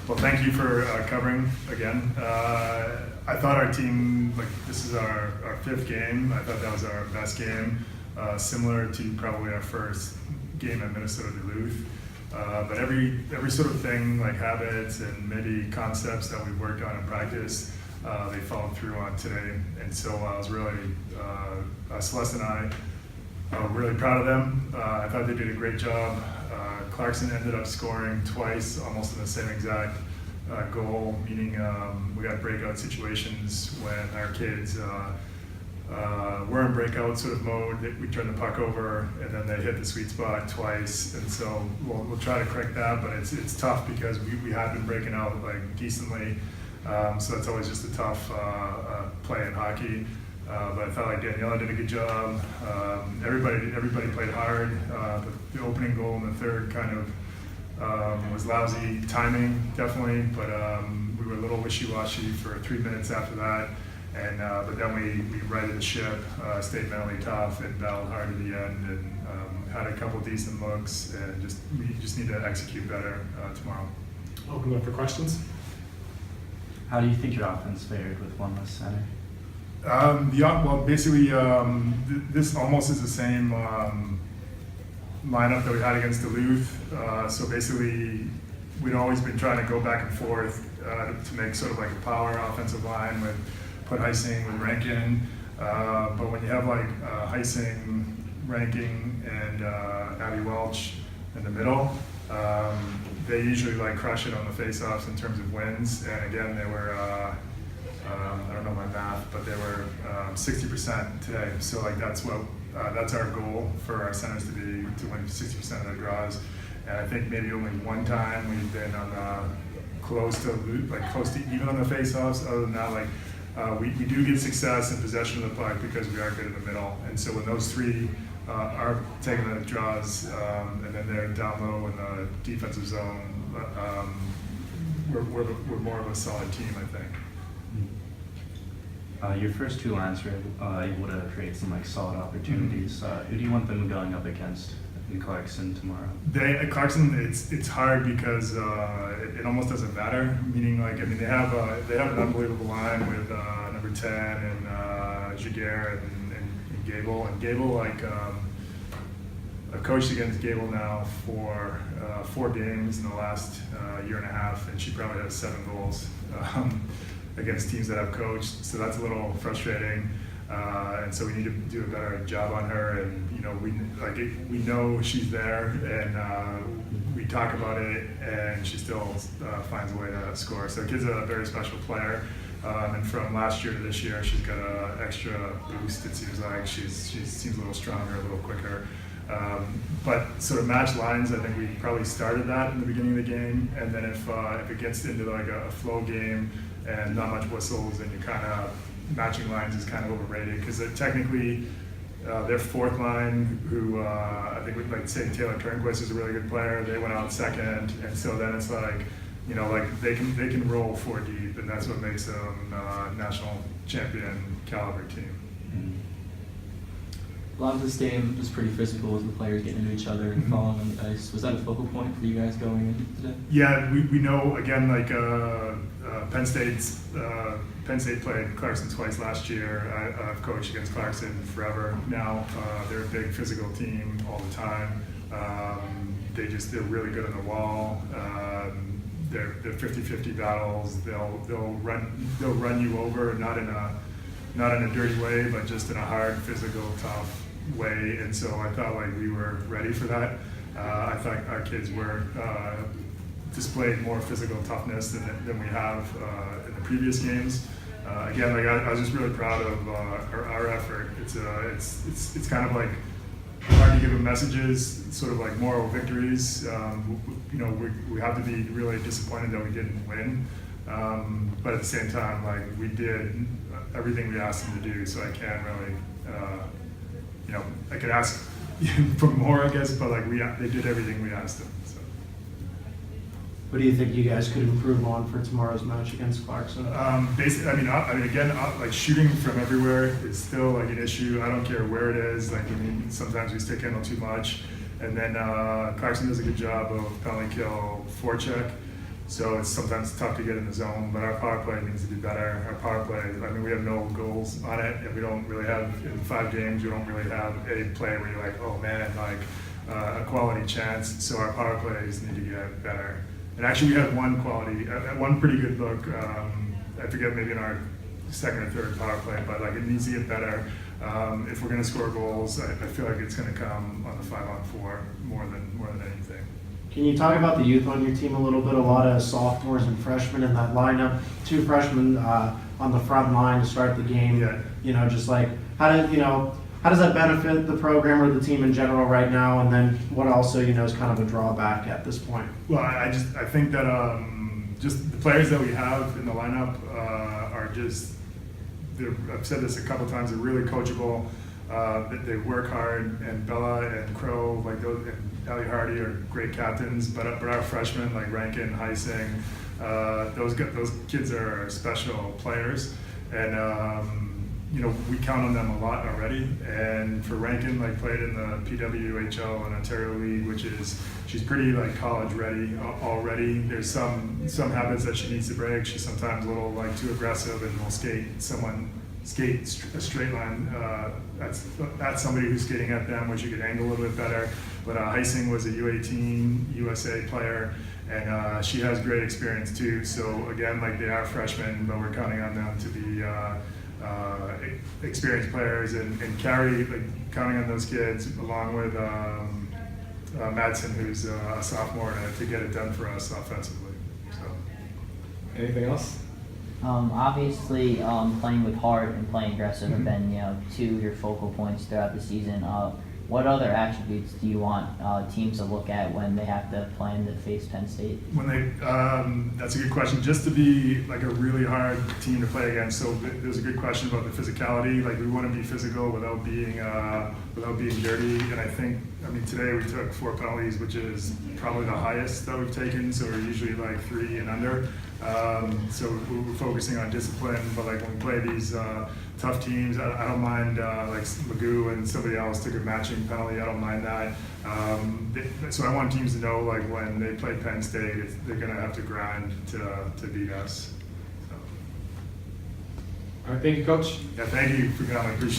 Well, thank you for covering again. I thought our team, this is our fifth game. I thought that was our best game, similar to probably our first game at Minnesota Duluth. But every sort of thing, like habits and maybe concepts that we worked on in practice, they followed through on today. And so I was really, Celeste and I, really proud of them. I thought they did a great job. Clarkson ended up scoring twice, almost in the same exact goal, meaning we got breakout situations when our kids were in breakout sort of mode. We turned the puck over and then they hit the sweet spot twice. And so we'll try to correct that, but it's tough because we have been breaking out decently. So it's always just a tough play in hockey. But I felt like Daniela did a good job. Everybody played hard. The opening goal in the third kind of was lousy timing, definitely. But we were a little wishy-washy for 3 minutes after that. And but then we righted the ship, stayed mentally tough, and battled hard at the end, and had a couple decent looks. And we just need to execute better tomorrow. Open up for questions. How do you think your offense fared with one less center? Well, basically, this almost is the same lineup that we had against Duluth. So basically, we'd always been trying to go back and forth to make sort of like a power offensive line with put Heising with Rankin. But when you have Heising, Rankin, and Abby Welch in the middle, they usually crush it on the face-offs in terms of wins. And again, they were. I don't know my math, but they were 60% today. So that's our goal for our centers to win 60% of their draws. And I think maybe only one time we've been on close to even on the face-offs. Other than that, we do get success in possession of the puck because we are good in the middle. And so when those three are taking the draws and then they're down low in the defensive zone, we're more of a solid team, I think. Your first two lines were able to create some solid opportunities. Who do you want them going up against in Clarkson tomorrow? Clarkson, it's hard because it almost doesn't matter. Meaning, they have an unbelievable line with number 10 and Jaguar and Gable. And Gable, I've coached against Gable now for 4 games in the last year and a half, and she probably has 7 goals. Against teams that I've coached, so that's a little frustrating, and so we need to do a better job on her. And we know she's there, and we talk about it, and she still finds a way to score. So Kid's a very special player, and from last year to this year, she's got an extra boost. It seems like she seems a little stronger, a little quicker. But sort of match lines, I think we probably started that in the beginning of the game, and then if it gets into a flow game and not much whistles, and you kind of matching lines is kind of overrated because technically their fourth line, who I think we'd say Taylor Turnquist is a really good player. They went out second, and so then it's they can roll 4 deep, and that's what makes them national champion caliber team. A lot of this game was pretty physical with the players getting into each other and falling on the ice. Was that a focal point for you guys going in today? Yeah, we know, again, Penn State played Clarkson twice last year. I've coached against Clarkson forever now. They're a big physical team all the time. They're really good on the wall. They're 50-50 battles. They'll run you over, not in a dirty way, but just in a hard, physical, tough way. And so I thought we were ready for that. I thought our kids were displayed more physical toughness than we have in the previous games. Again, I was just really proud of our effort. It's kind of hard to give them messages, sort of moral victories. We have to be really disappointed that we didn't win. But at the same time, we did everything we asked them to do, so I can't really, I could ask for more, I guess, but they did everything we asked them. So. What do you think you guys could improve on for tomorrow's match against Clarkson? Basically, again, shooting from everywhere is still an issue. I don't care where it is. Sometimes we stick handle too much, and then Clarkson does a good job of penalty kill forecheck. So it's sometimes tough to get in the zone, but our power play needs to be better. Our power play, I mean, we have no goals on it, and we don't really have, in 5 games, we don't really have a play where you're like, oh man, like a quality chance. So our power plays need to get better. And actually, we had one pretty good look. I forget, maybe in our second or third power play, but like it needs to get better. If we're going to score goals, I feel like it's going to come on the 5-on-4 more than anything. Can you talk about the youth on your team a little bit? A lot of sophomores and freshmen in that lineup. 2 freshmen on the front line to start the game. Yeah. You know, just like how does that benefit the program or the team in general right now? And then what also is kind of a drawback at this point? Well, I think that just the players that we have in the lineup are just. I've said this a couple times. They're really coachable. They work hard, and Bella and Crow, like those, and Ellie Hardy are great captains. But our freshmen like Rankin, Heising, those kids are special players, and we count on them a lot already. And for Rankin, like played in the PWHL and Ontario League, which is she's pretty like college ready already. There's some habits that she needs to break. She's sometimes a little like too aggressive and will skate a straight line. That's somebody who's skating at them, which you could angle a little bit better. But Heising was a U18 USA player, and she has great experience too. So again, like they are freshmen, but we're counting on them to be experienced players and counting on those kids along with Madsen, who's a sophomore, to get it done for us offensively. So. Anything else? Obviously, playing with heart and playing aggressive have been, 2 of your focal points throughout the season. What other attributes do you want teams to look at when they have to plan to face Penn State? That's a good question. Just to be like a really hard team to play against. So there's a good question about the physicality. Like we want to be physical without being dirty. And I think, today we took 4 penalties, which is probably the highest that we've taken. So we're usually like 3 and under. So we're focusing on discipline. But like when we play these tough teams, I don't mind like Magoo and somebody else took a matching penalty. I don't mind that. So I want teams to know like when they play Penn State, they're going to have to grind to beat us. So. All right, thank you, Coach. Yeah, thank you for coming. I appreciate it.